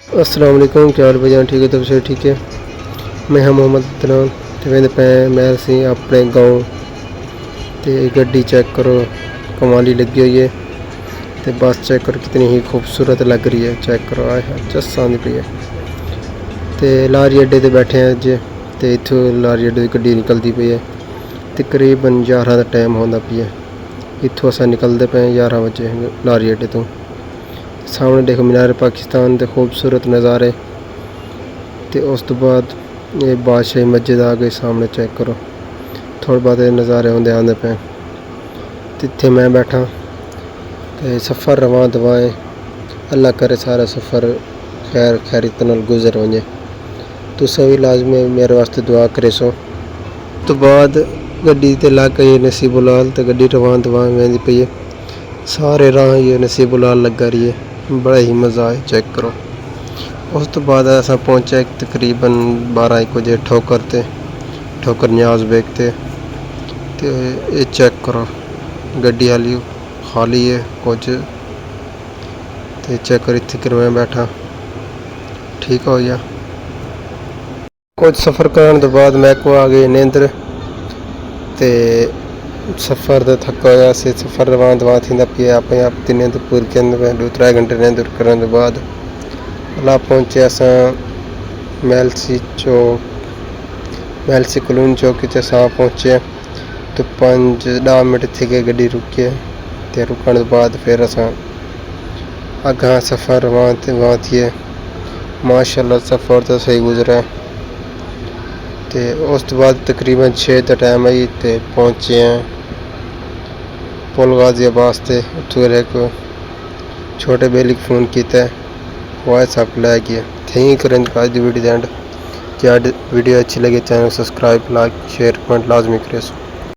अस्सलाम वालेकुम, क्या हाल भाईजान? ठीक है? तब से ठीक है। मैं हाँ मोहम्मद अदनान ते वेंदे पे मैं सी अपने गाँव ते गड्डी चेक करो, कमाली लगी हुई है। ते बस चेक करो कितनी ही खूबसूरत लग रही है। चेक करो, आए हाय चस आंदी पई है। ते लारी अड्डे ते बैठे हैं अज ते इत्थों लारी अड्डे दी गड्डी निकलती पई है। तकरीबन 11 का टाइम होंदा पिया। इत्थों असां निकलते पे 11 बजे लारी अड्डे तो। सामने देखो मीनार पाकिस्तान के खूबसूरत नज़ारे। तो उस तो बाद ये बादशाही मस्जिद आ गई सामने, चेक करो थोड़े बहुत नज़ारे होंदे आंदे पे। इत्थे मैं बैठा तो सफ़र रवां दवाएं। अल्लाह करे सारा सफ़र खैर खैरियत नाल गुजर वजे। तुसां भी लाजमी मेरे वास्ते दुआ करे सो। तो बाद गड्डी ते लग गई नसीबुल हाल तो गड्डी रवां दवां वेंदी पई है। सारे राह ये नसीबुल हाल लगा रही है, बड़ा ही मज़ा है। चेक करो उस तो बाद असां पहुँचे तकरीबन 12-1 बजे ठोकर न्याज बेगते। तो ये चेक करो गड्डी हाली खाली है कुछ। तो चेक कर इतने मैं बैठा ठीक हो गया। कुछ सफ़र करने तो बाद मैं को आ गई नींदर। तो सफ़र तो थका होया से सफ़र रवां दवां थींदा पिया अपने आप दी नींद पूरी करने पे 2-3 घंटे नींद करने तो बाद अल्लाह पहुँचे असां मैलसी कलोनी चौकी ते असां पहुँचे। तो 5-10 मिनट थी गए गड्डी रुके। तो रुकने तो बाद फिर असां अगह सफ़र वहाँ थिए। माशाअल्लाह सफ़र तो सही गुजरा। तो उस तो बाद तकरीबन 6 का टाइम आई तो पहुँचे हैं पुल गाजियाबाद से। उत्थों एक छोटे बेली फ़ोन किया वॉइस आप लै गया। थैंक करें आज की वीडियो एंड। क्या वीडियो अच्छी लगे channel subscribe like share comment लाजमी करें।